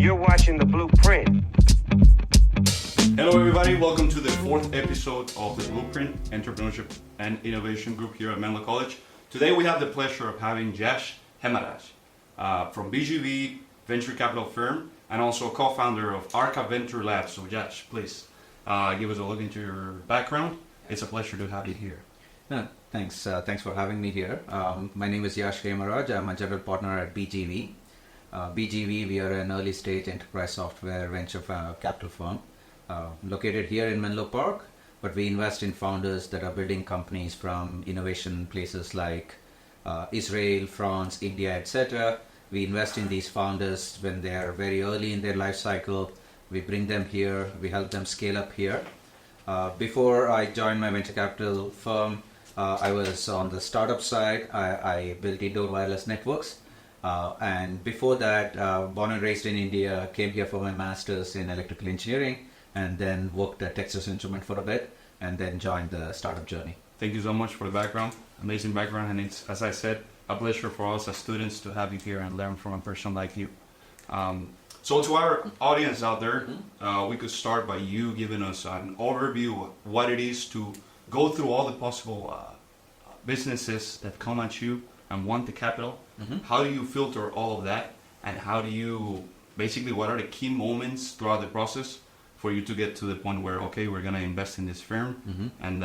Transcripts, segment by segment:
You're watching The Blueprint. Hello everybody, welcome to the fourth episode of the Blueprint Entrepreneurship and Innovation Group here at Menlo College. Today we have the pleasure of having Yashwanth Hemaraj from BGV venture capital firm and also a co-founder of Arka Venture Labs. So Yash, please give us a look into your background. It's a pleasure to have you here. Thanks for having me here. My name is Yashwanth Hemaraj. I'm a general partner at BGV. BGV, we are an early stage enterprise software venture capital firm located here in Menlo Park, but we invest in founders that are building companies from innovation places like Israel, France, India, etc. We invest in these founders when they are very early in their life cycle. We bring them here, we help them scale up here. Before I joined my venture capital firm, I was on the startup side. I built indoor wireless networks. And before that, born and raised in India, came here for my master's in electrical engineering and then worked at Texas Instruments for a bit and then joined the startup journey. Thank you so much for the background, amazing background, and it's, as I said, a pleasure for us as students to have you here and learn from a person like you. So to our audience out there, we could start by you giving us an overview of what it is to go through all the possible businesses that come at you and want the capital. How do you filter all of that, and how do you basically, what are the key moments throughout the process for you to get to the point where, okay, we're going to invest in this firm, and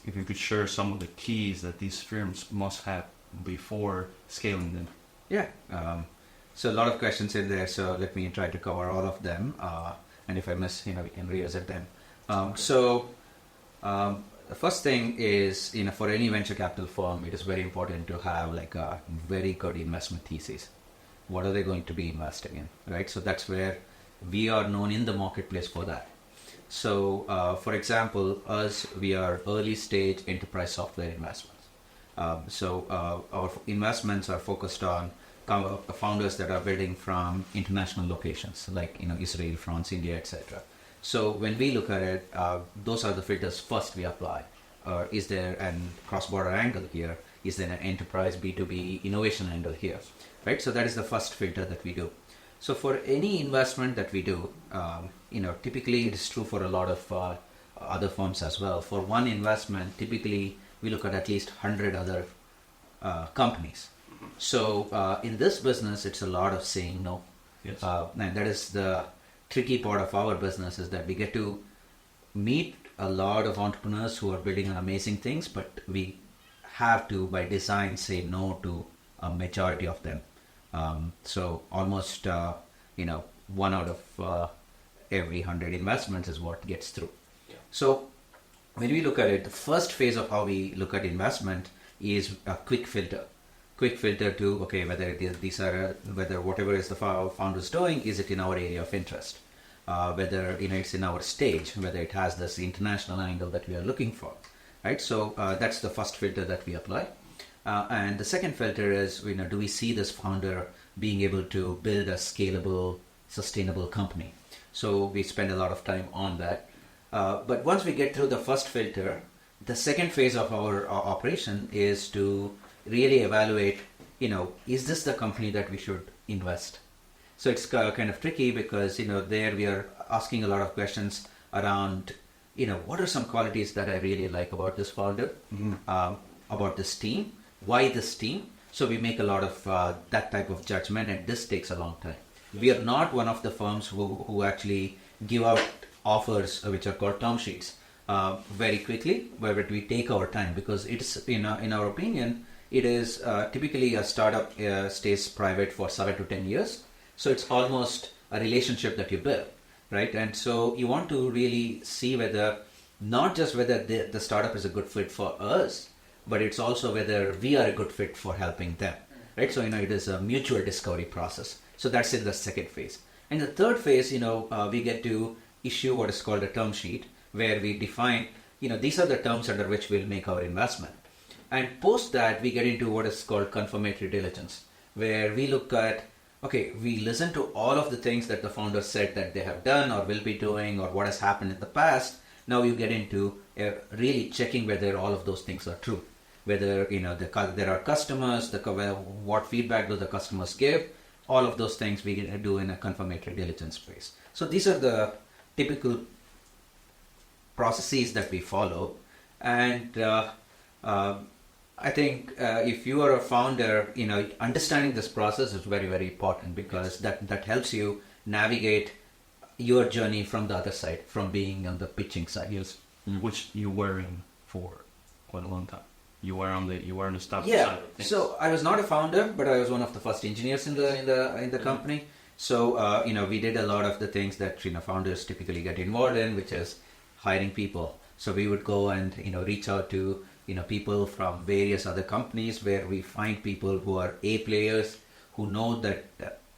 if you could share some of the keys that these firms must have before scaling them. Yeah, so a lot of questions in there, so let me try to cover all of them, and if I miss, we can revisit them. The first thing is, for any venture capital firm, it is very important to have like a very good investment thesis. What are they going to be investing in, right? So that's where we are known in the marketplace for that. So, for example, we are early stage enterprise software investments. Our investments are focused on founders that are building from international locations like Israel, France, India, etc. So when we look at it, those are the filters first we apply. Is there a cross-border angle here? Is there an enterprise B2B innovation angle here? Right. So that is the first filter that we do. So for any investment that we do, typically it is true for a lot of other firms as well. For one investment, typically we look at least 100 other companies. So in this business, it's a lot of saying no. Yes. And that is the tricky part of our business, is that we get to meet a lot of entrepreneurs who are building amazing things, but we have to, by design, say no to a majority of them. So almost, 1 out of every 100 investments is what gets through. Yeah. So when we look at it, the first phase of how we look at investment is a quick filter. Quick filter to, okay, whether whatever is the founder's doing, is it in our area of interest? Whether it's in our stage, whether it has this international angle that we are looking for, right? So that's the first filter that we apply. And the second filter is, do we see this founder being able to build a scalable, sustainable company? So we spend a lot of time on that. But once we get through the first filter, the second phase of our operation is to really evaluate, is this the company that we should invest? So it's kind of tricky because, there we are asking a lot of questions around, what are some qualities that I really like about this founder, about this team, why this team? So we make a lot of that type of judgment, and this takes a long time. We are not one of the firms who actually give out offers which are called term sheets very quickly, but we take our time because it's, in our opinion, it is typically a startup stays private for 7 to 10 years. So it's almost a relationship that you build, right? And so you want to really see not just whether the startup is a good fit for us, but it's also whether we are a good fit for helping them, right? So, it is a mutual discovery process. So that's in the second phase. And the third phase, we get to issue what is called a term sheet, where we define, these are the terms under which we'll make our investment. And post that, we get into what is called confirmatory diligence, where we look at, okay, we listen to all of the things that the founder said that they have done or will be doing or what has happened in the past. Now you get into really checking whether all of those things are true. Whether, there are customers, what feedback do the customers give, all of those things we do in a confirmatory diligence space. So these are the typical processes that we follow. And I think if you are a founder, understanding this process is very, very important, because that helps you navigate your journey from the other side, from being on the pitching side. Yes, which you were in for quite a long time. You were on the startup Yeah. side of things. So I was not a founder, but I was one of the first engineers in the company. So we did a lot of the things that founders typically get involved in, which is hiring people. So we would go and reach out to people from various other companies, where we find people who are A players, who know that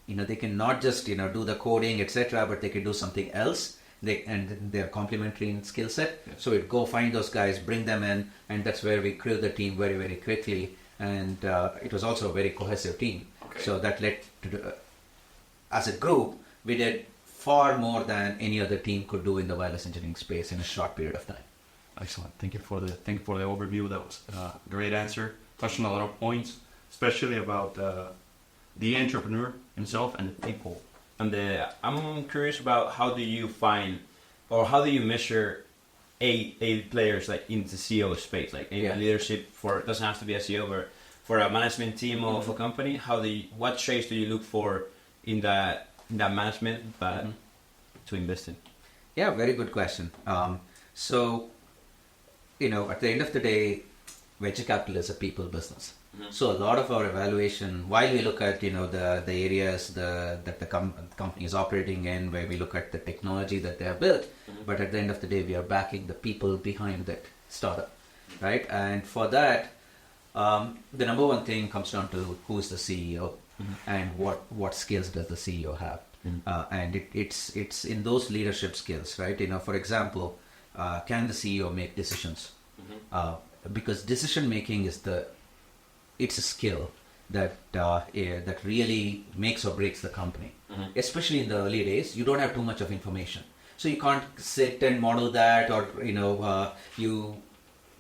they can not just do the coding, etc., but they can do something else. They're complementary in skill set. Yes. So we'd go find those guys, bring them in, and that's where we grew the team very, very quickly. And it was also a very cohesive team. Okay. So that led to, as a group, we did far more than any other team could do in the wireless engineering space in a short period of time. Excellent. Thank you for the overview. That was a great answer. Touched on a lot of points, especially about the entrepreneur himself and the people. And I'm curious about how do you find, or how do you measure a players like in the CEO space, like leadership for, it doesn't have to be a CEO, but for a management team of a company, what traits do you look for in that management to invest in? Yeah, very good question. So at the end of the day, venture capital is a people business. So a lot of our evaluation, while we look at the areas that the company is operating in, where we look at the technology that they have built, but at the end of the day, we are backing the people behind that startup, right? And for that, the number one thing comes down to who is the CEO and what skills does the CEO have, and it's in those leadership skills, right? For example, can the CEO make decisions? Because decision making it's a skill that really makes or breaks the company. Especially in the early days, you don't have too much of information, so you can't sit and model that, or you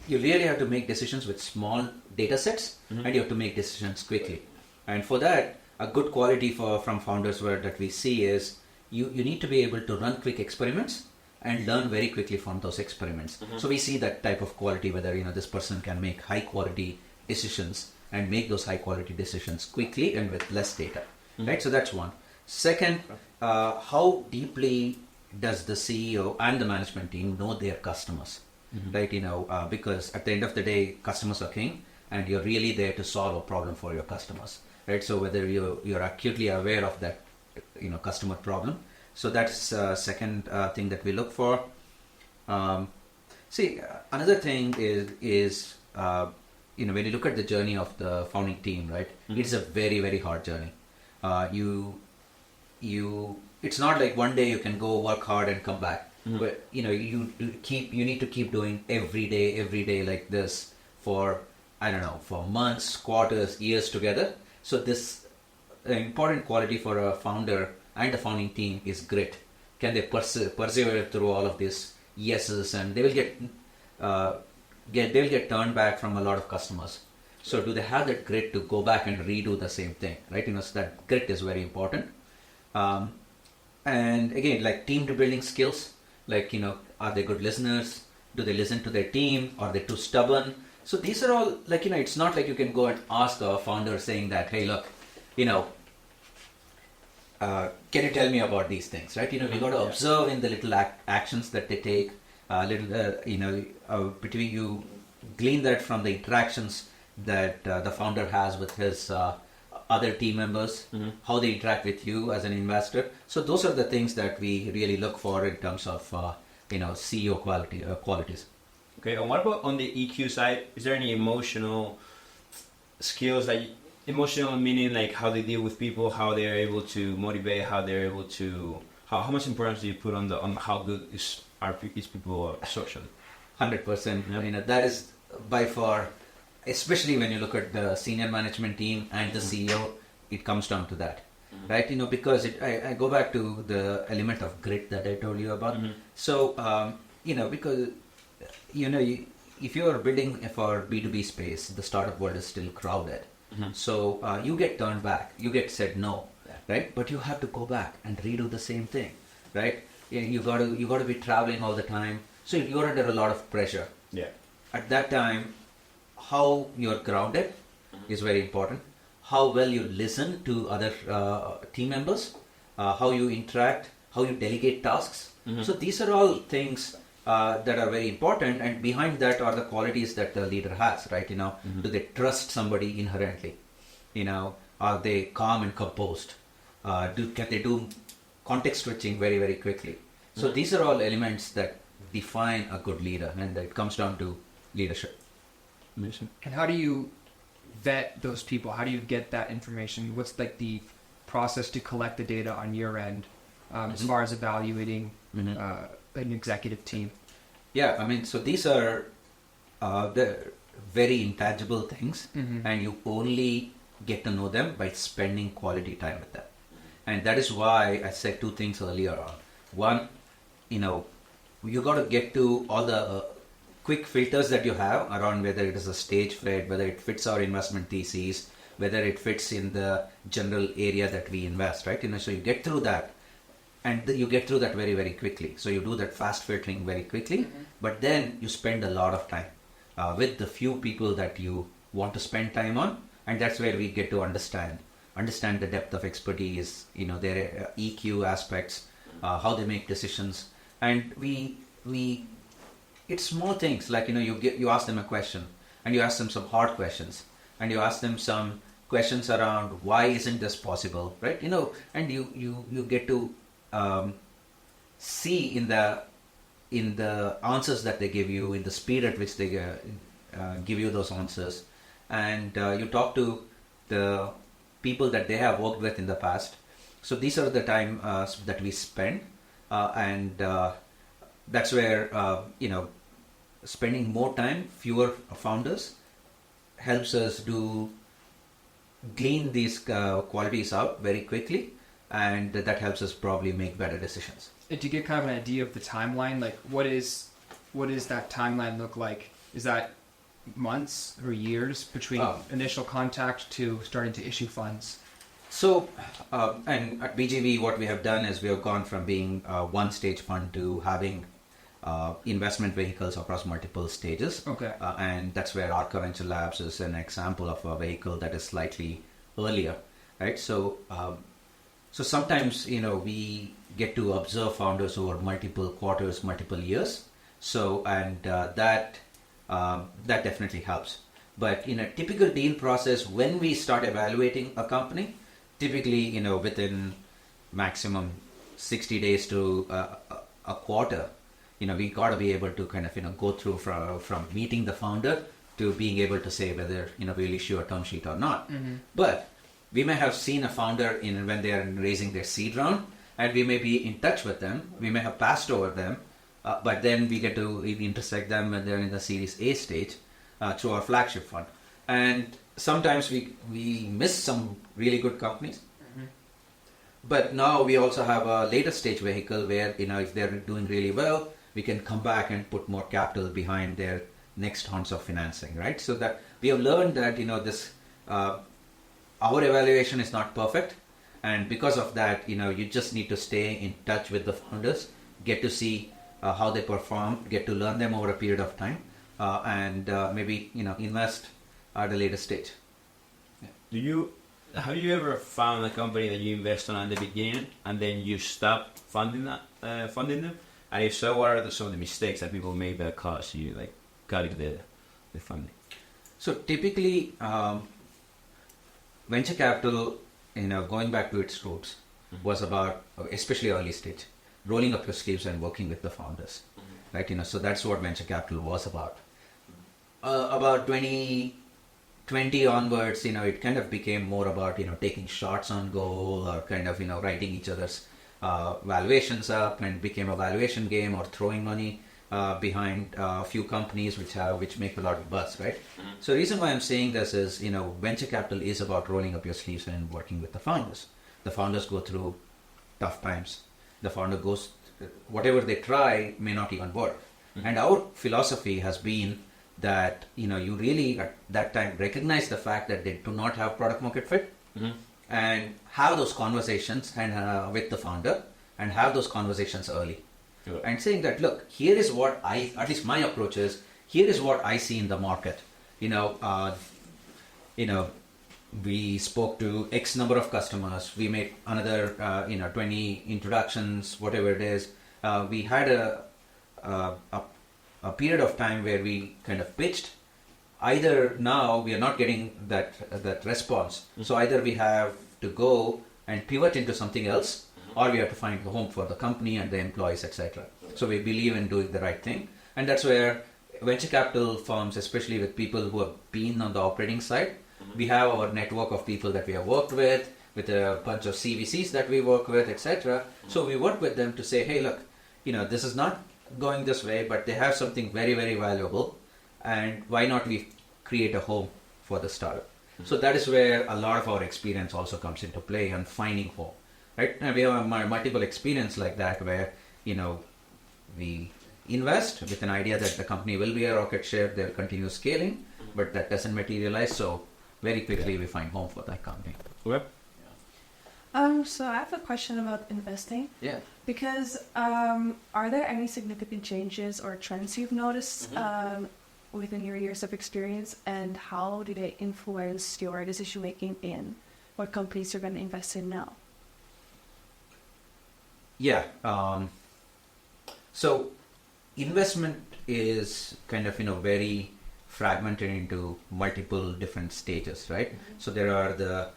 really have to make decisions with small data sets, and you have to make decisions quickly. And for that, a good quality from founders that we see is you need to be able to run quick experiments and learn very quickly from those experiments. So we see that type of quality, whether this person can make high quality decisions and make those high quality decisions quickly and with less data, right? So that's one. Second, how deeply does the CEO and the management team know their customers, right? Because at the end of the day, customers are king, and you're really there to solve a problem for your customers, right? So whether you're acutely aware of that, customer problem. So that's second thing that we look for. Another thing is when you look at the journey of the founding team, right? It's a very, very hard journey. It's not like one day you can go work hard and come back. But you need to keep doing every day like this for months, quarters, years together. So this important quality for a founder and the founding team is grit. Can they persevere through all of these yeses, and they will get turned back from a lot of customers. So do they have that grit to go back and redo the same thing, right? So that grit is very important. And again, like team building skills, are they good listeners? Do they listen to their team? Are they too stubborn? So these are all it's not like you can go and ask a founder saying that, hey, look, can you tell me about these things, right? We got to observe in the little actions that they take, between you glean that from the interactions that the founder has with his other team members, how they interact with you as an investor. So those are the things that we really look for in terms of CEO qualities. Okay, and what about on the EQ side? Is there any emotional skills emotional meaning like how they deal with people, how they are able to motivate, how they're able to, how much importance do you put on how good are these people socially? 100%. That is by far, especially when you look at the senior management team and the CEO, it comes down to that, right? Because I go back to the element of grit that I told you about. So, because, if you are building for B2B space, the startup world is still crowded. So you get turned back, you get said no. right? But you have to go back and redo the same thing, right? You got to be traveling all the time, so you're under a lot of pressure. Yeah. At that time, how you're grounded is very important. How well you listen to other team members, how you interact, how you delegate tasks. So these are all things that are very important, and behind that are the qualities that the leader has, right? Do they trust somebody inherently? Are they calm and composed? Can they do context switching very, very quickly? So these are all elements that define a good leader, and it comes down to leadership. Amazing. And how do you vet those people? How do you get that information? What's like the process to collect the data on your end as far as evaluating an executive team? Yeah, I mean, so these are the very intangible things, and you only get to know them by spending quality time with them. And that is why I said two things earlier on. One, you got to get to all the quick filters that you have around whether it is a stage fit, whether it fits our investment theses, whether it fits in the general area that we invest, right? So you get through that, and you get through that very, very quickly. So you do that fast filtering very quickly, but then you spend a lot of time with the few people that you want to spend time on, and that's where we get to understand the depth of expertise, their EQ aspects, how they make decisions, and it's small things like you ask them a question, and you ask them some hard questions, and you ask them some questions around why isn't this possible, right? And you get to see in the answers that they give you, in the speed at which they give you those answers, and you talk to the people that they have worked with in the past. So these are the time that we spend, and that's where spending more time, fewer founders, helps us glean these qualities out very quickly, and that helps us probably make better decisions. And to get kind of an idea of the timeline, like what does that timeline look like? Is that months or years between initial contact to starting to issue funds? So, and at BGV, what we have done is we have gone from being a one-stage fund to having investment vehicles across multiple stages. Okay. And that's where Arka Venture Labs is an example of a vehicle that is slightly earlier, right? So, sometimes, we get to observe founders over multiple quarters, multiple years. So, and that definitely helps. But in a typical deal process, when we start evaluating a company, typically, within maximum 60 days to a quarter, we got to be able to kind of, go through from meeting the founder to being able to say whether, we'll issue a term sheet or not. But we may have seen a founder when they are raising their seed round, and we may be in touch with them. We may have passed over them, but then we get to intersect them when they're in the Series A stage through our flagship fund. And sometimes we miss some really good companies. But now we also have a later stage vehicle where, if they're doing really well, we can come back and put more capital behind their next rounds of financing, right? So that we have learned that, this our evaluation is not perfect. And because of that, you just need to stay in touch with the founders, get to see how they perform, get to learn them over a period of time, and maybe, invest at a later stage. Yeah. Have you ever found a company that you invest on at the beginning and then you stop funding them? And if so, what are some of the mistakes that people made that caused you cutting the funding? So typically, venture capital, going back to its roots, was about, especially early stage, rolling up your sleeves and working with the founders, right? So that's what venture capital was about. About 2020 onwards, it kind of became more about, taking shots on goal or kind of, writing each other's valuations up, and became a valuation game or throwing money behind a few companies which make a lot of buzz, right? So the reason why I'm saying this is, venture capital is about rolling up your sleeves and working with the founders. The founders go through tough times. The founder goes, whatever they try may not even work. And our philosophy has been that, you really at that time recognize the fact that they do not have product market fit, and have those conversations and with the founder, and have those conversations early. Yeah. And saying that, look, here is what at least my approach is, here is what I see in the market. We spoke to X number of customers. We made another, 20 introductions, whatever it is. We had a period of time where we kind of pitched. Either now we are not getting that response. So either we have to go and pivot into something else, or we have to find a home for the company and the employees, etc. So we believe in doing the right thing. And that's where venture capital firms, especially with people who have been on the operating side, we have our network of people that we have worked with a bunch of CVCs that we work with, etc. So we work with them to say, hey, look, this is not going this way, but they have something very, very valuable, and why not we create a home for the startup? So that is where a lot of our experience also comes into play on finding home, right? And we have multiple experience like that where, we invest with an idea that the company will be a rocket ship, they'll continue scaling, but that doesn't materialize. So very quickly we find home for that company. Okay. So I have a question about investing. Yeah. Because are there any significant changes or trends you've noticed within your years of experience, and how do they influence your decision making in what companies you're going to invest in now? Yeah. So investment is kind of very fragmented into multiple different stages, right? So there are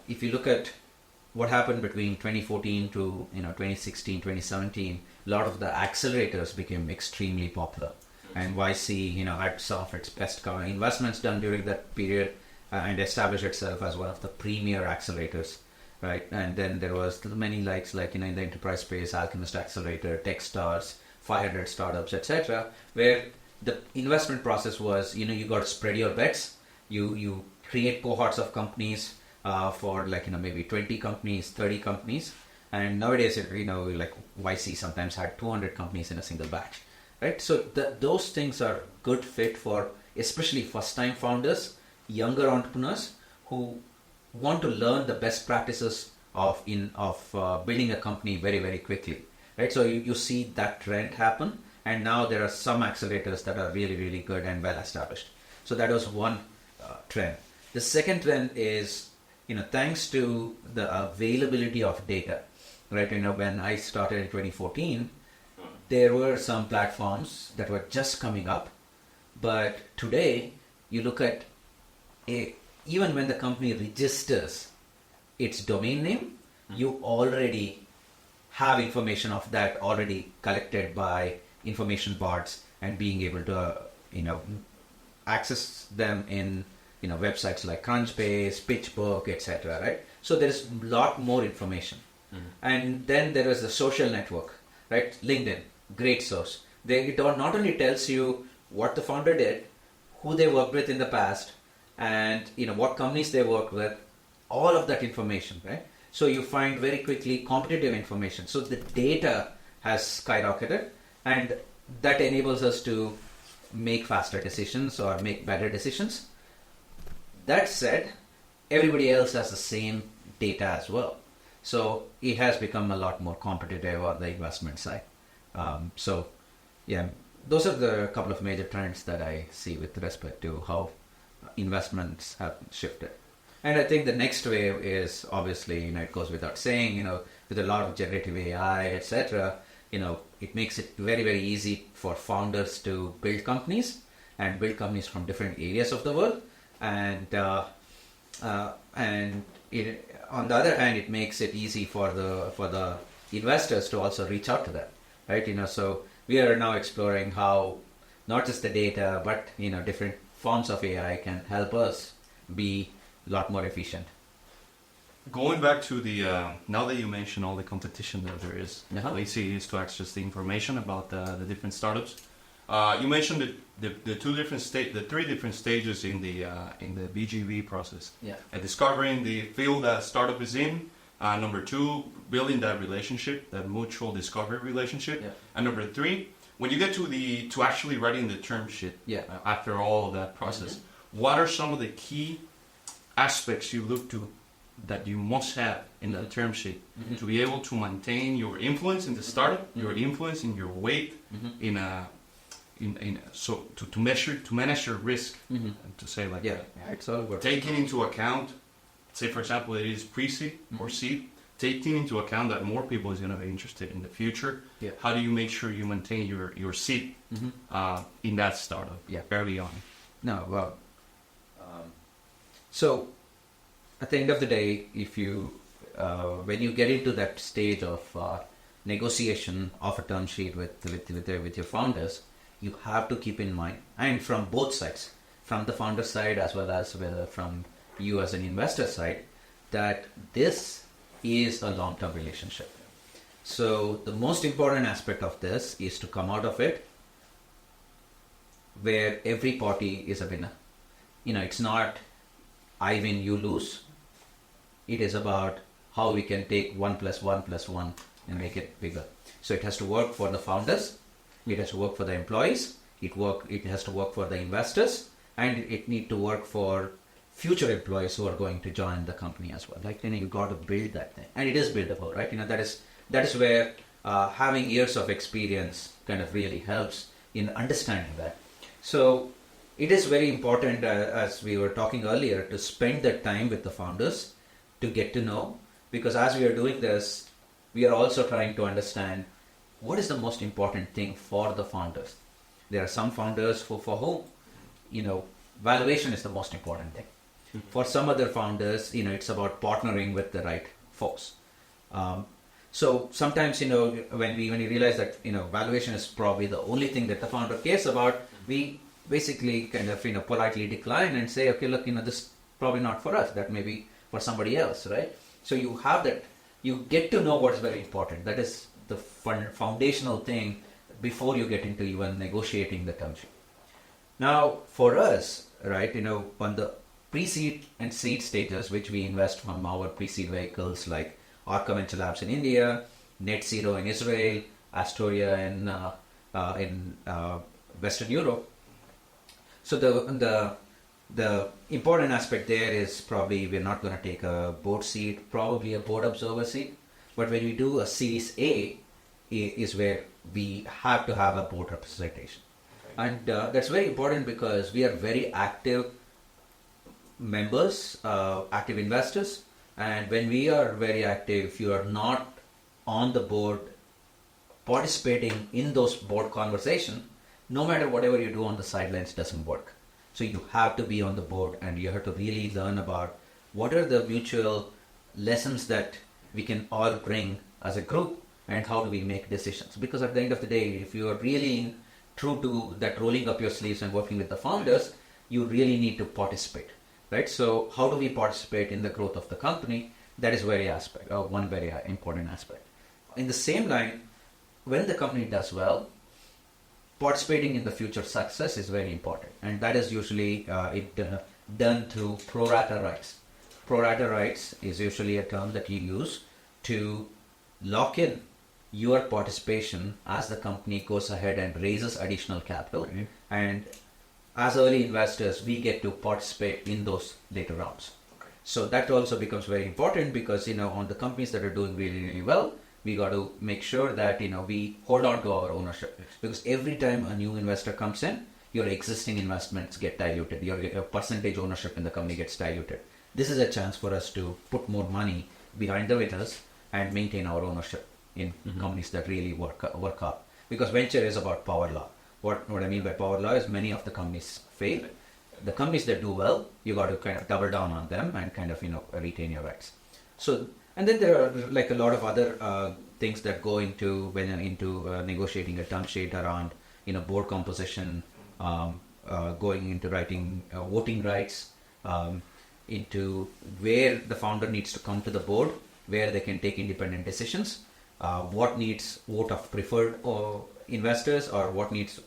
if you look at what happened between 2014 to 2016, 2017, a lot of the accelerators became extremely popular, and YC had some of its best investments done during that period, and established itself as one of the premier accelerators, right? And then there was many likes like in the enterprise space, Alchemist Accelerator, Techstars, 500 startups, etc., where the investment process was you got to spread your bets. You create cohorts of companies for maybe 20 companies, 30 companies, and nowadays like YC sometimes had 200 companies in a single batch, right? So those things are good fit for especially first-time founders, younger entrepreneurs who want to learn the best practices of building a company very, very quickly, right? So you see that trend happen, and now there are some accelerators that are really, really good and well established. So that was one trend. The second trend is thanks to the availability of data, right? When I started in 2014, there were some platforms that were just coming up, but today you look at even when the company registers its domain name, you already have information of that already collected by information bots and being able to access them in websites like Crunchbase, PitchBook, etc., right? So there is a lot more information. And then there is the social network, right? LinkedIn, great source. It not only tells you what the founder did, who they worked with in the past, and what companies they worked with, all of that information, right? So you find very quickly competitive information. So the data has skyrocketed, and that enables us to make faster decisions or make better decisions. That said, everybody else has the same data as well. So it has become a lot more competitive on the investment side. So yeah, those are the couple of major trends that I see with respect to how investments have shifted. And I think the next wave is obviously, it goes without saying, with a lot of generative AI, etc., it makes it very, very easy for founders to build companies from different areas of the world. And on the other hand, it makes it easy for the investors to also reach out to them, right? So we are now exploring how not just the data, but different forms of AI can help us be a lot more efficient. Going back to the now that you mentioned all the competition that there is, easy is to access the information about the different startups. You mentioned the three different stages in the BGV process. Yeah. Discovering the field that startup is in. Number 2, building that relationship, that mutual discovery relationship. Yeah. And number 3, when you get to actually writing the term sheet. Yeah. After all of that process, what are some of the key aspects you look to that you must have in the term sheet to be able to maintain your influence in the startup, your influence in your weight so to manage your risk, and to say like that. It's all about Taking into account, say for example, it is pre-seed or seed, taking into account that more people is going to be interested in the future. Yeah. How do you make sure you maintain your seat in that startup early on? No, well, so at the end of the day, if you when you get into that stage of negotiation of a term sheet with your founders, you have to keep in mind, and from both sides, from the founder side as well as from you as an investor side, that this is a long-term relationship. So the most important aspect of this is to come out of it where every party is a winner. It's not I win, you lose. It is about how we can take 1 + 1 + 1 and make it bigger. So it has to work for the founders, it has to work for the employees, it has to work for the investors, and it need to work for future employees who are going to join the company as well. You got to build that thing, and it is buildable, right? That is where having years of experience kind of really helps in understanding that. So it is very important, as we were talking earlier, to spend that time with the founders to get to know, because as we are doing this, we are also trying to understand what is the most important thing for the founders. There are some founders for whom, valuation is the most important thing. For some other founders, it's about partnering with the right folks. So sometimes, when you realize that, valuation is probably the only thing that the founder cares about, we basically kind of, politely decline and say, okay, look, this is probably not for us. That may be for somebody else, right? So you have that, you get to know what's very important. That is the foundational thing before you get into even negotiating the term sheet. Now, for us, right, on the pre-seed and seed stages, which we invest from our pre-seed vehicles like Arka Venture Labs in India, Net Zero in Israel, Astoria in Western Europe. So the important aspect there is probably we're not going to take a board seat, probably a board observer seat. But when we do a Series A, is where we have to have a board representation. And that's very important because we are very active members, active investors. And when we are very active, if you are not on the board participating in those board conversations, no matter whatever you do on the sidelines doesn't work. So you have to be on the board, and you have to really learn about what are the mutual lessons that we can all bring as a group, and how do we make decisions. Because at the end of the day, if you are really true to that rolling up your sleeves and working with the founders, you really need to participate, right? So how do we participate in the growth of the company? That is one very important aspect. In the same line, when the company does well, participating in the future success is very important, and that is usually done through pro rata rights. Pro rata rights is usually a term that you use to lock in your participation as the company goes ahead and raises additional capital. Okay. And as early investors, we get to participate in those later rounds. Okay. So that also becomes very important because, on the companies that are doing really, really well, we got to make sure that, we hold on to our ownership. Because every time a new investor comes in, your existing investments get diluted. Your percentage ownership in the company gets diluted. This is a chance for us to put more money behind the winners and maintain our ownership in companies that really work up. Because venture is about power law. What I mean by power law is many of the companies fail. The companies that do well, you got to kind of double down on them and kind of, retain your rights. So, and then there are like a lot of other things that go into negotiating a term sheet around, board composition, going into writing voting rights, into where the founder needs to come to the board, where they can take independent decisions, what needs vote of preferred investors, or what needs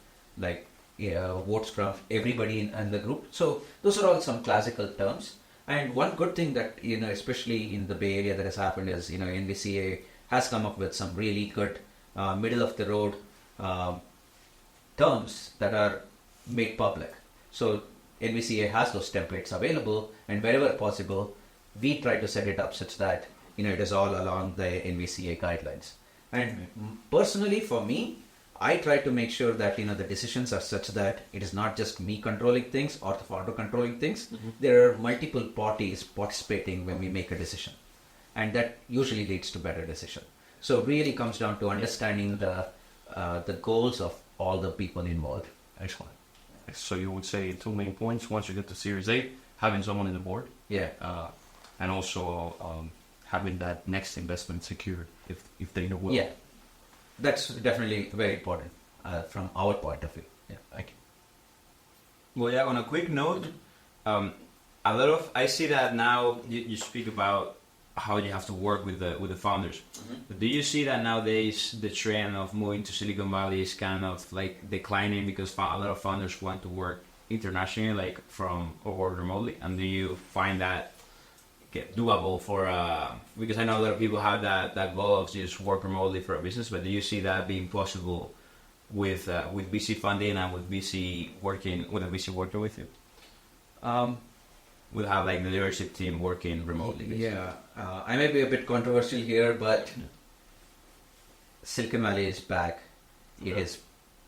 votes from everybody in the group. So those are all some classical terms. And one good thing that, especially in the Bay Area that has happened is, NVCA has come up with some really good middle of the road terms that are made public. So NVCA has those templates available, and wherever possible, we try to set it up such that, it is all along the NVCA guidelines. And personally, for me, I try to make sure that, the decisions are such that it is not just me controlling things or the founder controlling things. There are multiple parties participating when we make a decision. And that usually leads to better decision. So it really comes down to understanding the goals of all the people involved. Excellent. So you would say 2 main points. Once you get to Series A, having someone in the board. Yeah. And also having that next investment secured if they know well. Yeah. That's definitely very important from our point of view. Yeah, thank you. Well, yeah, on a quick note, I see that now you speak about how you have to work with the founders. But do you see that nowadays the trend of moving to Silicon Valley is kind of like declining because a lot of founders want to work internationally, like or remotely? And do you find that doable because I know a lot of people have that goal of just work remotely for a business, but do you see that being possible with VC funding and with VC working with you? We'll have like the leadership team working remotely. Yeah, I may be a bit controversial here, but Silicon Valley is back. It is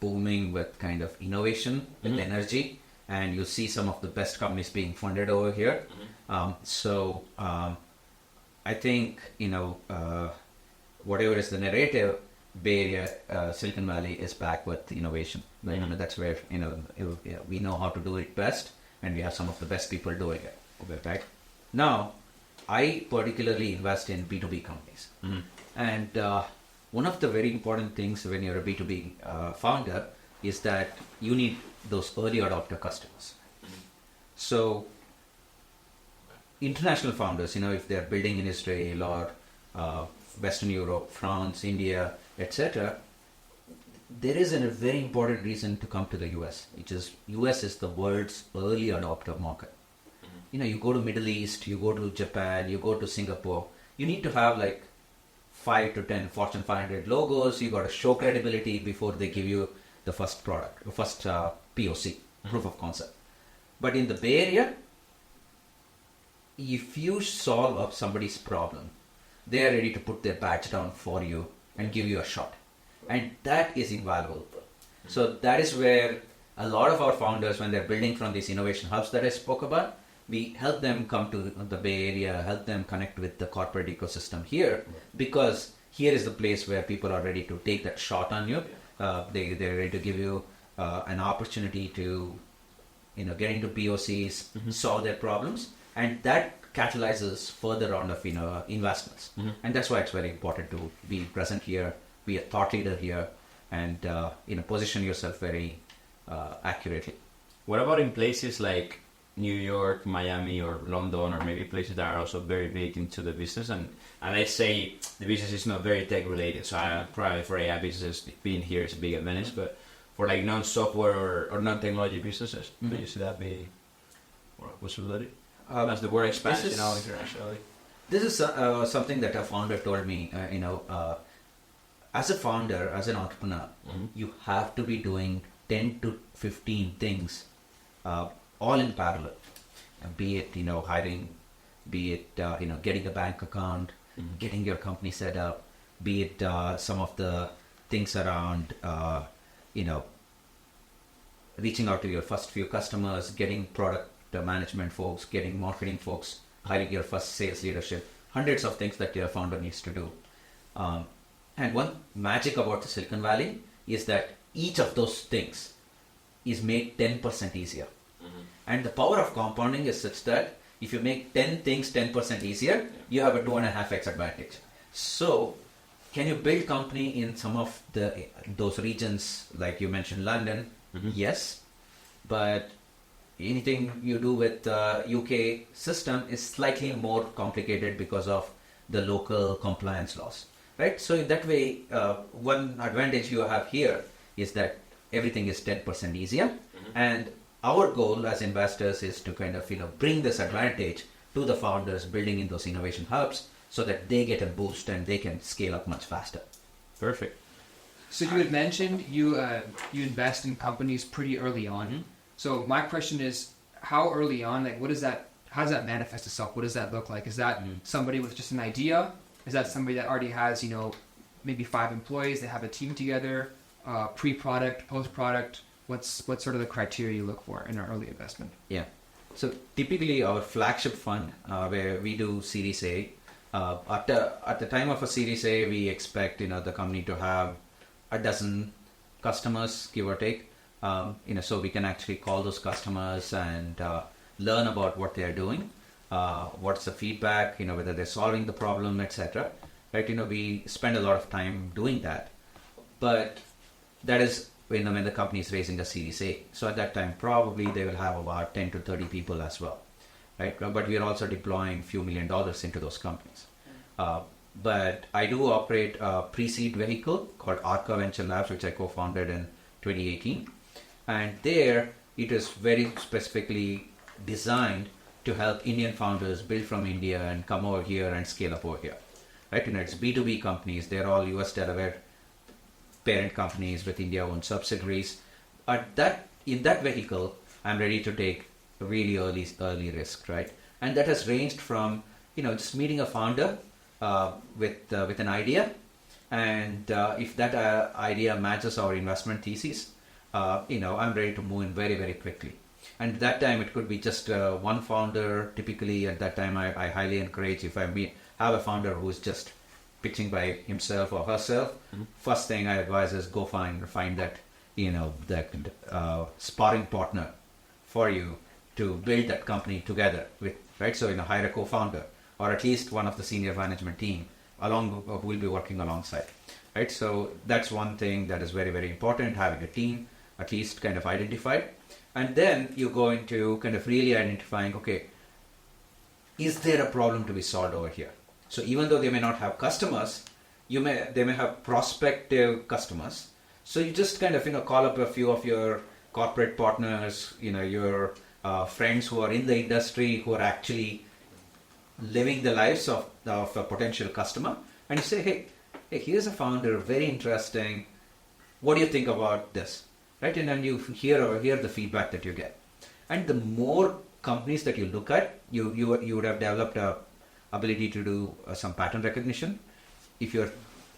booming with kind of innovation, with energy, and you see some of the best companies being funded over here. So I think, whatever is the narrative, Bay Area, Silicon Valley is back with innovation. That's where, we know how to do it best, and we have some of the best people doing it. Okay, right? Now, I particularly invest in B2B companies. And one of the very important things when you're a B2B founder is that you need those early adopter customers. So international founders, if they're building in Israel or Western Europe, France, India, etc., there is a very important reason to come to the US, which is US is the world's early adopter market. You go to Middle East, you go to Japan, you go to Singapore, you need to have like 5 to 10 Fortune 500 logos. You got to show credibility before they give you the first product, the first POC, proof of concept. But in the Bay Area, if you solve up somebody's problem, they are ready to put their badge down for you and give you a shot. And that is invaluable. So that is where a lot of our founders, when they're building from these innovation hubs that I spoke about, we help them come to the Bay Area, help them connect with the corporate ecosystem here, because here is the place where people are ready to take that shot on you. They're ready to give you an opportunity to, get into POCs, solve their problems, and that catalyzes further round of investments. And that's why it's very important to be present here, be a thought leader here, and position yourself very accurately. What about in places like New York, Miami, or London, or maybe places that are also very big into the business, and let's say the business is not very tech related, so probably for AI businesses being here is a big advantage, but for like non-software or non-technology businesses, do you see that be a possibility? As the word expands, internationally. This is something that a founder told me, as a founder, as an entrepreneur, you have to be doing 10 to 15 things all in parallel, be it hiring, be it getting a bank account, getting your company set up, be it some of the things around reaching out to your first few customers, getting product management folks, getting marketing folks, hiring your first sales leadership, hundreds of things that your founder needs to do. And one magic about the Silicon Valley is that each of those things is made 10% easier. And the power of compounding is such that if you make 10 things 10% easier, you have a 2.5x advantage. So can you build company in some of those regions, like you mentioned London? Yes. But anything you do with the UK system is slightly more complicated because of the local compliance laws, right? So in that way, one advantage you have here is that everything is 10% easier. And our goal as investors is to kind of, bring this advantage to the founders building in those innovation hubs so that they get a boost and they can scale up much faster. Perfect. So you had mentioned you invest in companies pretty early on. So my question is, how early on, like what does that how does that manifest itself? What does that look like? Is that somebody with just an idea? Is that somebody that already has, maybe 5 employees? They have a team together, pre-product, post-product? What's sort of the criteria you look for in an early investment? Yeah. So typically our flagship fund, where we do Series A, at the time of a Series A, we expect the company to have a dozen customers, give or take. So we can actually call those customers and learn about what they are doing, what's the feedback, whether they're solving the problem, etc. Right? We spend a lot of time doing that, but that is when the company is raising a Series A. So at that time, probably they will have about 10 to 30 people as well, right? But we are also deploying a few $1 million into those companies. But I do operate a pre-seed vehicle called Arka Venture Labs, which I co-founded in 2018. And there, it is very specifically designed to help Indian founders build from India and come over here and scale up over here. Right? It's B2B companies. They're all US Delaware parent companies with India-owned subsidiaries. In that vehicle, I'm ready to take a really early risk, right? And that has ranged from just meeting a founder with an idea, and if that idea matches our investment thesis, I'm ready to move in very, very quickly. And at that time, it could be just one founder. Typically, at that time, I highly encourage, if I have a founder who's just pitching by himself or herself, first thing I advise is go find that sparring partner for you to build that company together with, right? So hire a co-founder or at least one of the senior management team who will be working alongside, right? So that's one thing that is very, very important, having a team at least kind of identified. And then you go into kind of really identifying, okay, is there a problem to be solved over here? So even though they may not have customers, they may have prospective customers. So you just kind of call up a few of your corporate partners, your friends who are in the industry, who are actually living the lives of a potential customer, and you say, hey, here's a founder, very interesting. What do you think about this? Right? And then you hear the feedback that you get. And the more companies that you look at, you would have developed a ability to do some pattern recognition. If your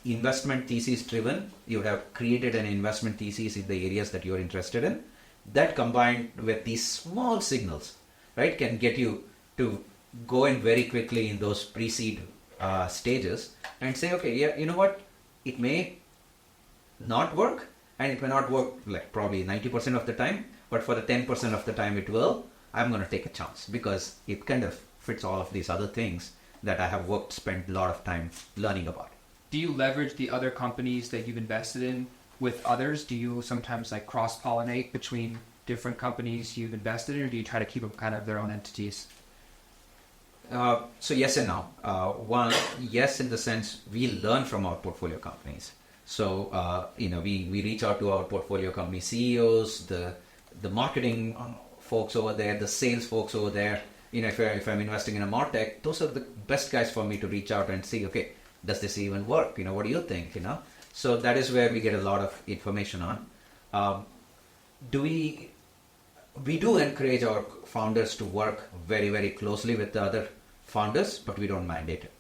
investment thesis driven, you would have created an investment thesis in the areas that you're interested in. That combined with these small signals, right, can get you to go in very quickly in those pre-seed stages and say, okay, yeah, you know what, it may not work, and it may not work like probably 90% of the time, but for the 10% of the time it will. I'm going to take a chance because it kind of fits all of these other things that I have spent a lot of time learning about. Do you leverage the other companies that you've invested in with others? Do you sometimes cross-pollinate between different companies you've invested in, or do you try to keep them kind of their own entities? So yes and no. One, yes, in the sense we learn from our portfolio companies. So we reach out to our portfolio company CEOs, the marketing folks over there, the sales folks over there. If I'm investing in a MarTech, those are the best guys for me to reach out and see, okay, does this even work? What do you think? So that is where we get a lot of information on. We do encourage our founders to work very, very closely with the other founders, but we don't mandate it.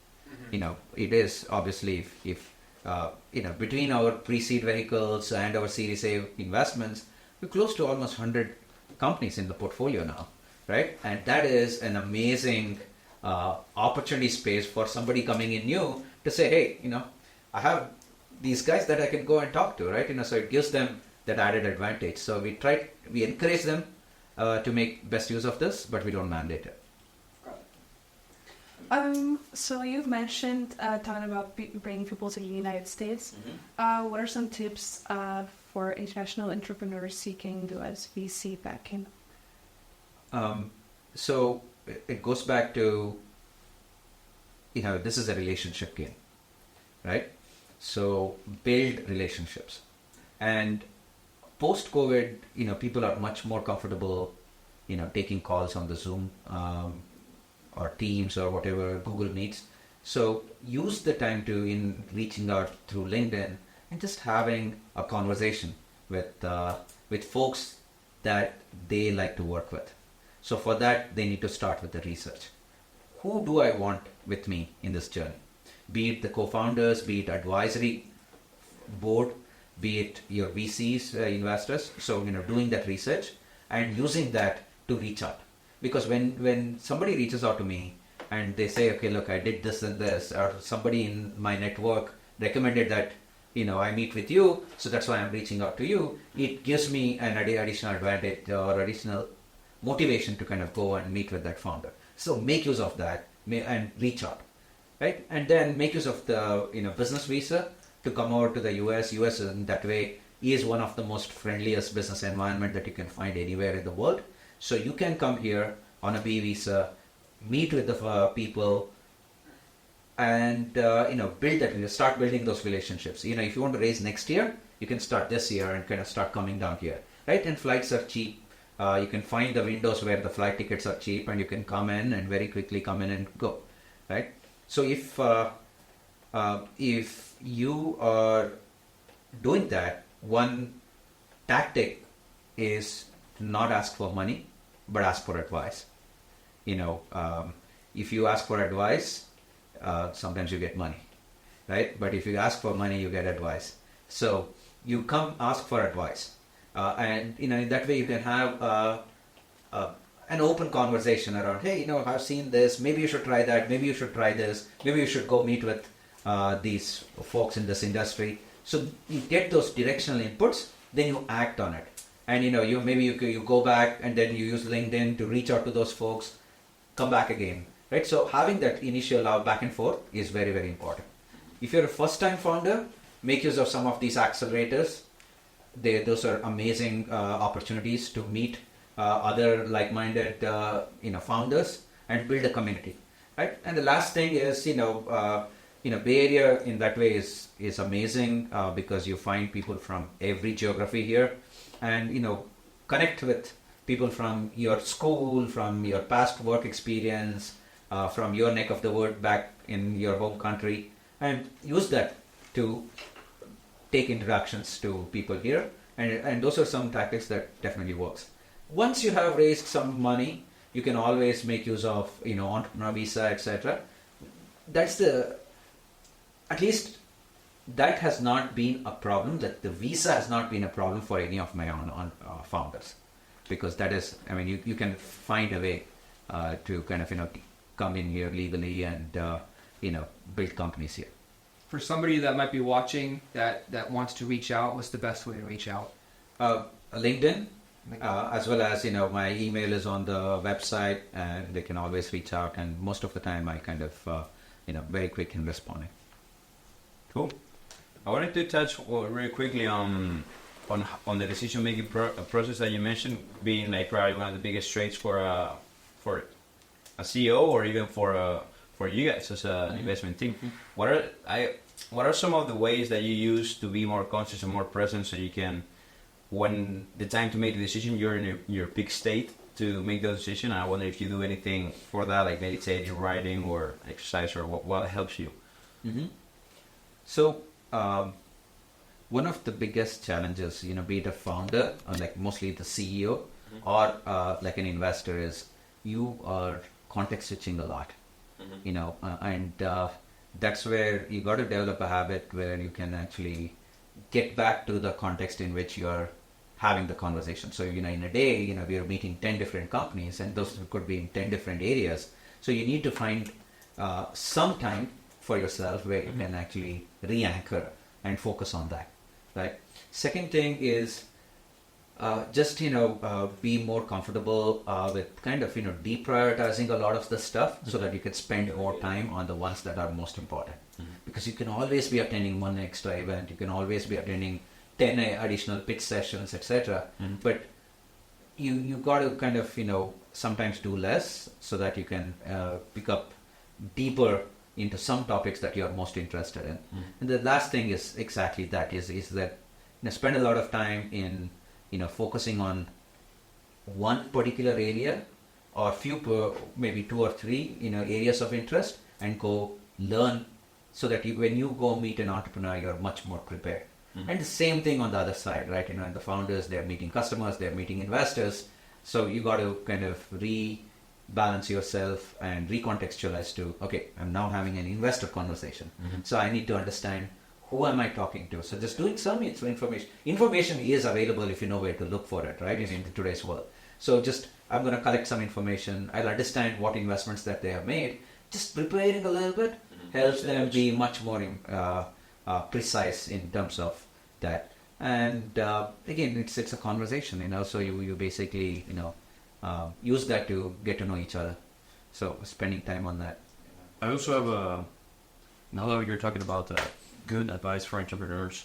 It is obviously if between our pre-seed vehicles and our Series A investments, we're close to almost 100 companies in the portfolio now, right? And that is an amazing opportunity space for somebody coming in new to say, hey, I have these guys that I can go and talk to, right? So it gives them that added advantage. So we encourage them to make best use of this, but we don't mandate it. So you've mentioned talking about bringing people to the United States. What are some tips for international entrepreneurs seeking US VC backing? So it goes back to, this is a relationship game, right? So build relationships. And post-COVID, people are much more comfortable, taking calls on the Zoom or Teams or whatever Google needs. So use the time in reaching out through LinkedIn and just having a conversation with folks that they like to work with, So for that, they need to start with the research. Who do I want with me in this journey? Be it the co-founders, be it advisory board, be it your VCs, investors. So, doing that research and using that to reach out. Because when somebody reaches out to me and they say, okay, look, I did this and this, or somebody in my network recommended that, I meet with you, so that's why I'm reaching out to you, it gives me an additional advantage or additional motivation to kind of go and meet with that founder. So make use of that and reach out, right? And then make use of the business visa to come over to the US. US in that way is one of the most friendliest business environment that you can find anywhere in the world. So you can come here on a B visa, meet with the people, and build that. Start building those relationships. If you want to raise next year, you can start this year and kind of start coming down here, right? And flights are cheap. You can find the windows where the flight tickets are cheap, and you can come in and very quickly come in and go, right? So if you are doing that, one tactic is to not ask for money, but ask for advice. If you ask for advice, sometimes you get money, right? But if you ask for money, you get advice. So you come ask for advice. And in that way you can have an open conversation around, hey, I've seen this, maybe you should try that, maybe you should try this, maybe you should go meet with these folks in this industry. So you get those directional inputs, then you act on it. And you go back and then you use LinkedIn to reach out to those folks, come back again, right? So having that initial back and forth is very, very important. If you're a first-time founder, make use of some of these accelerators. Those are amazing opportunities to meet other like-minded founders and build a community, right? And the last thing is Bay Area in that way is amazing because you find people from every geography here, and connect with people from your school, from your past work experience, from your neck of the wood back in your home country, and use that to take introductions to people here, and those are some tactics that definitely works. Once you have raised some money, you can always make use of entrepreneur visa, etc. At least that has not been a problem. That the visa has not been a problem for any of my own founders, because that is, you can find a way to kind of come in here legally and build companies here. For somebody that might be watching that wants to reach out, what's the best way to reach out? LinkedIn, as well as my email is on the website, and they can always reach out. And most of the time, I kind of very quick in responding. Cool. I wanted to touch really quickly on the decision making process that you mentioned being like probably one of the biggest traits for a CEO or even for you guys as an investment team. What are some of the ways that you use to be more conscious and more present, so you can, when the time to make the decision, you're in your peak state to make those decisions? I wonder if you do anything for that, like meditating, writing, or exercise, or what helps you. Mm-hmm. So one of the biggest challenges, be it a founder or like mostly the CEO or like an investor, is you are context switching a lot. And that's where you got to develop a habit where you can actually get back to the context in which you're having the conversation. So, in a day, we are meeting 10 different companies, and those could be in 10 different areas. So you need to find some time for yourself where you can actually re-anchor and focus on that, right? Second thing is just be more comfortable with kind of deprioritizing a lot of the stuff, so that you can spend more time on the ones that are most important. Because you can always be attending one extra event, you can always be attending 10 additional pitch sessions, etc. But you got to kind of sometimes do less, so that you can pick up deeper into some topics that you are most interested in. And the last thing is exactly that, is that spend a lot of time in focusing on one particular area, or maybe 2 or 3 areas of interest, and go learn, so that when you go meet an entrepreneur, you're much more prepared. And the same thing on the other side, right? And the founders, they're meeting customers, they're meeting investors, So you got to kind of rebalance yourself and recontextualize to, okay, I'm now having an investor conversation. So I need to understand who am I talking to. So just doing some information. Information is available if you know where to look for it, right, in today's world. So just, I'm going to collect some information. I'll understand what investments that they have made. Just preparing a little bit helps them be much more precise in terms of that. And again, it's a conversation, so you basically, use that to get to know each other. So spending time on that. I also have now that you're talking about good advice for entrepreneurs,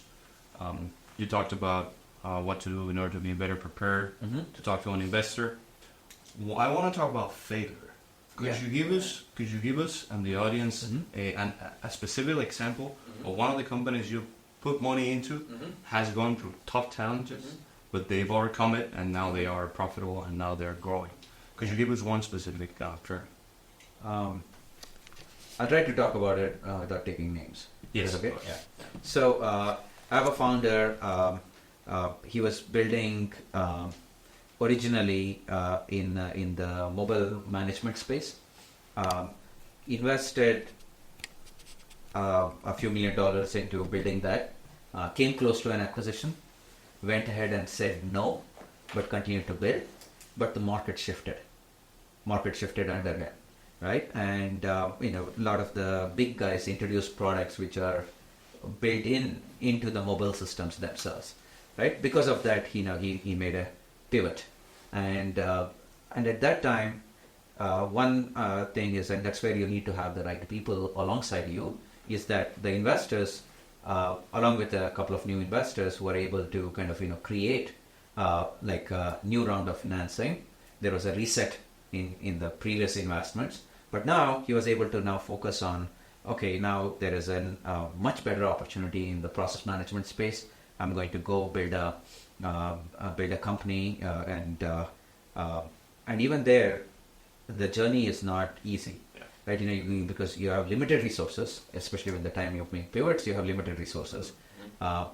you talked about what to do in order to be better prepared to talk to an investor. Well, I want to talk about failure. Could you give us and the audience a specific example of one of the companies you put money into has gone through tough challenges, but they've overcome it and now they are profitable and now they're growing? Could you give us one specific term? I'll try to talk about it without taking names. Yes. Okay. Yeah. So I have a founder. He was building originally in the mobile management space. Invested a few $1 million into building that. Came close to an acquisition. Went ahead and said no, but continued to build. But the market shifted. Market shifted under him. Right, and a lot of the big guys introduce products which are built into the mobile systems themselves, right? Because of that, he made a pivot, and at that time, one thing is, and that's where you need to have the right people alongside you, is that the investors, along with a couple of new investors who are able to kind of create like a new round of financing. There was a reset in the previous investments. But now he was able to now focus on, okay, now there is a much better opportunity in the process management space. I'm going to go build a company, and even there, the journey is not easy, right? Because you have limited resources, especially when the time you make pivots, you have limited resources.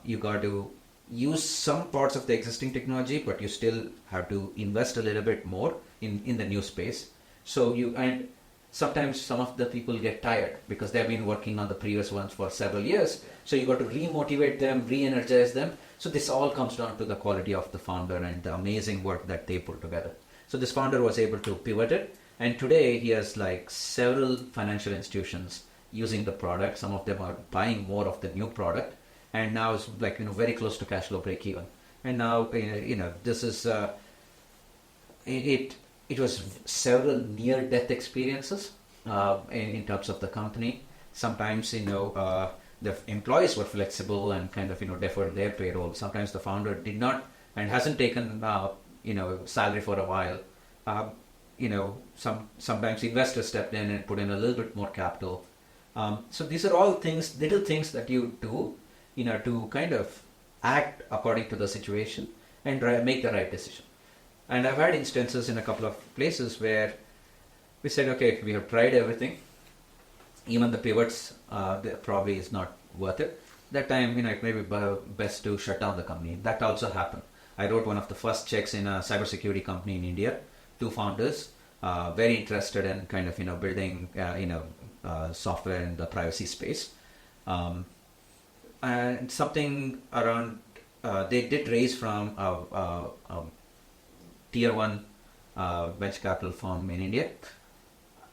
You got to use some parts of the existing technology, but you still have to invest a little bit more in the new space. So and sometimes some of the people get tired because they've been working on the previous ones for several years. So you got to re-motivate them, re-energize them. So this all comes down to the quality of the founder and the amazing work that they put together. So this founder was able to pivot it. And today he has like several financial institutions using the product. Some of them are buying more of the new product. And now it's like, very close to cash flow break even. And now, this is, it was several near-death experiences in terms of the company. Sometimes, the employees were flexible and kind of, deferred their payroll. Sometimes the founder did not and hasn't taken, salary for a while. Sometimes investors stepped in and put in a little bit more capital. So these are all little things that you do, to kind of act according to the situation and make the right decision. And I've had instances in a couple of places where we said, okay, we have tried everything. Even the pivots, probably is not worth it. That time, it may be best to shut down the company. That also happened. I wrote one of the first checks in a cybersecurity company in India. 2 founders, very interested in kind of, building, software in the privacy space. And something around, they did raise from tier 1 venture capital firm in India,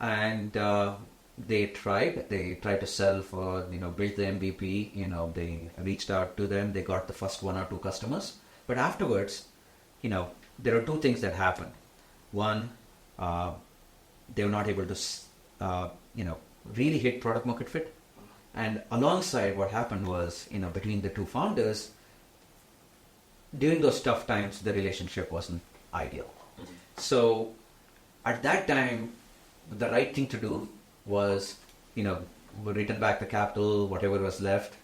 and they tried to sell for, build the MVP. They reached out to them, they got the first 1 or 2 customers, but afterwards, there are 2 things that happened. One, they were not able to really hit product market fit, and alongside what happened was, between the 2 founders, during those tough times, the relationship wasn't ideal. So at that time, the right thing to do was, return back the capital, whatever was left,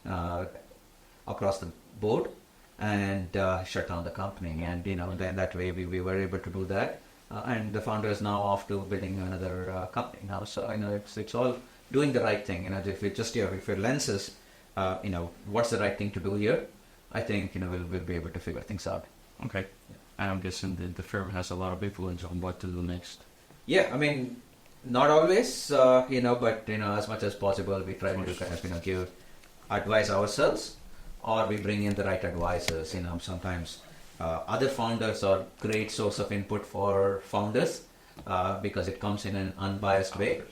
across the board, and shut down the company. And then that way we were able to do that. And the founder is now off to building another company now. So it's all doing the right thing. If your lens is, what's the right thing to do here, I think we'll be able to figure things out. Okay. And I'm guessing the firm has a lot of influence on what to do next. Yeah, I mean, not always, but as much as possible, we try to kind of give advice ourselves, or we bring in the right advisors. Sometimes other founders are great source of input for founders because it comes in an unbiased way.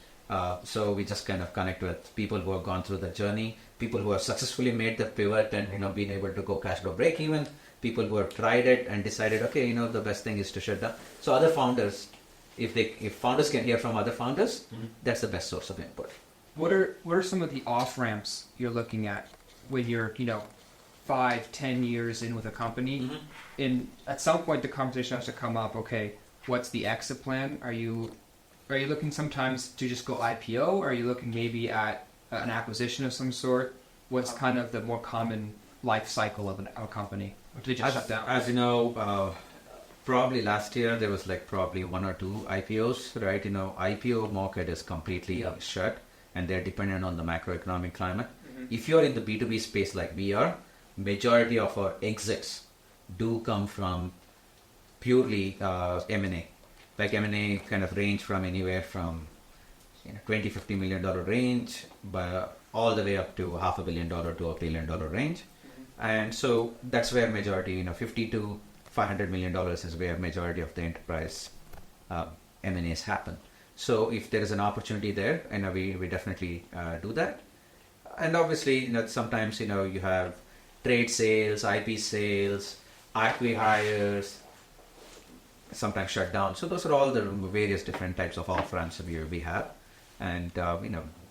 So we just kind of connect with people who have gone through the journey, people who have successfully made the pivot and been able to go cash flow break even, people who have tried it and decided, okay, the best thing is to shut down. So other founders, if founders can hear from other founders, that's the best source of input. What are some of the off ramps you're looking at when you're 5-10 years in with a company? And at some point the conversation has to come up. Okay, what's the exit plan? Are you looking sometimes to just go IPO? Are you looking maybe at an acquisition of some sort? What's kind of the more common life cycle of a company? Or do they just shut down? As you know, probably last year there was probably 1 or 2 IPOs, right? IPO market is completely shut, and they're dependent on the macroeconomic climate. If you're in the B2B space like we are, majority of our exits do come from purely M&A. Like M&A kind of range from anywhere from $20-50 million range, but all the way up to $500 million to $1 billion range. And so that's where majority, $50 to $500 million is where majority of the enterprise M&As happen. So if there is an opportunity there, we definitely do that. And obviously, sometimes you have trade sales, IP sales, acqui-hires, sometimes shut down. So those are all the various different types of off-ramps we have. And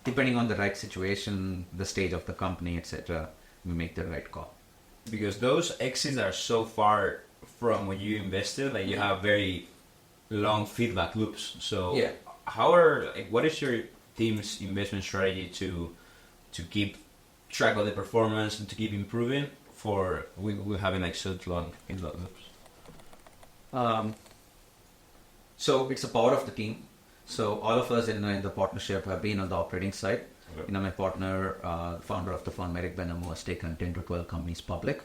depending on the right situation, the stage of the company, etc., we make the right call. Because those exits are so far from when you invested, you have very long feedback loops. So what is your team's investment strategy to keep track of the performance and to keep improving for we having such long feedback loops? So it's a power of the team. So all of us in the partnership have been on the operating side. Okay. My partner, founder of the firm, Benhamou, has taken 10 to 12 companies public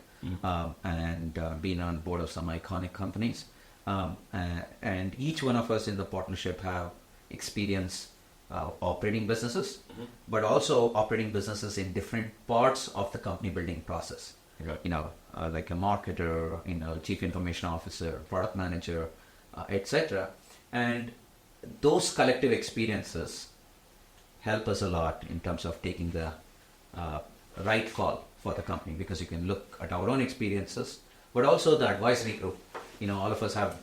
and been on board of some iconic companies. And each one of us in the partnership have experience operating businesses, but also operating businesses in different parts of the company building process. Okay. Like a marketer, chief information officer, product manager, etc. And those collective experiences help us a lot in terms of taking the right call for the company, because you can look at our own experiences, but also the advisory group. All of us have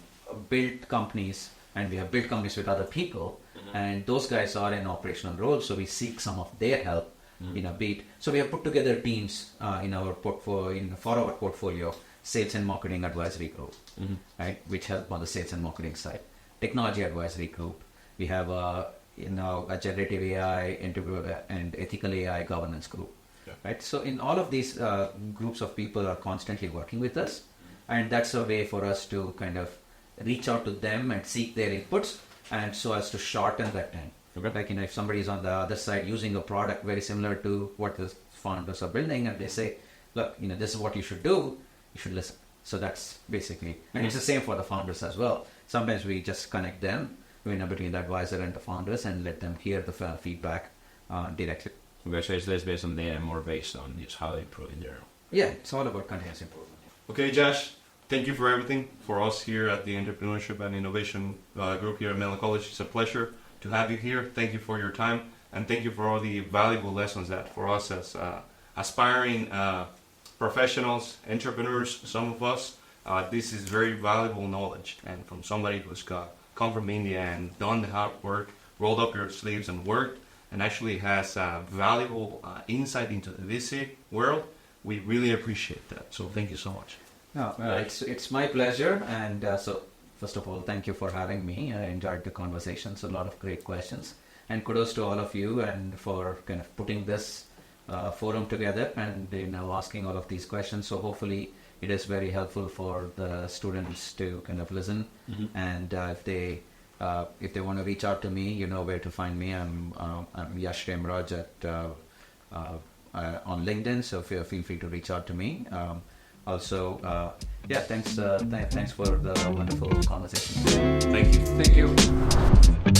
built companies, and we have built companies with other people, and those guys are in operational roles, so we seek some of their help. So we have put together teams in our portfolio, for our portfolio, sales and marketing advisory group, right, which help on the sales and marketing side. Technology advisory group. We have a generative AI and ethical AI governance group, right? So in all of these groups of people are constantly working with us, and that's a way for us to kind of reach out to them and seek their inputs, and so as to shorten that time. Okay. If somebody is on the other side using a product very similar to what the founders are building, and they say, look, this is what you should do, you should listen. So that's basically, and it's the same for the founders as well. Sometimes we just connect them between the advisor and the founders and let them hear the feedback directly. Okay, so it's less based on data and more based on just how they improve in general. Yeah, it's all about continuous improvement. Okay, Yash, thank you for everything. For us here at the Entrepreneurship and Innovation Group here at Mellon College, it's a pleasure to have you here. Thank you for your time, and thank you for all the valuable lessons that for us as aspiring professionals, entrepreneurs, some of us, this is very valuable knowledge, and from somebody who's come from India and done the hard work, rolled up your sleeves and worked, and actually has valuable insight into the VC world. We really appreciate that. So thank you so much. No, it's my pleasure, and so first of all, thank you for having me. I enjoyed the conversations, a lot of great questions, and kudos to all of you and for kind of putting this forum together and asking all of these questions. So hopefully it is very helpful for the students to kind of listen, and if they want to reach out to me, you know where to find me. I'm Yashwanth Hemaraj on LinkedIn, so feel free to reach out to me. Also, thanks for the wonderful conversation. Thank you. Thank you.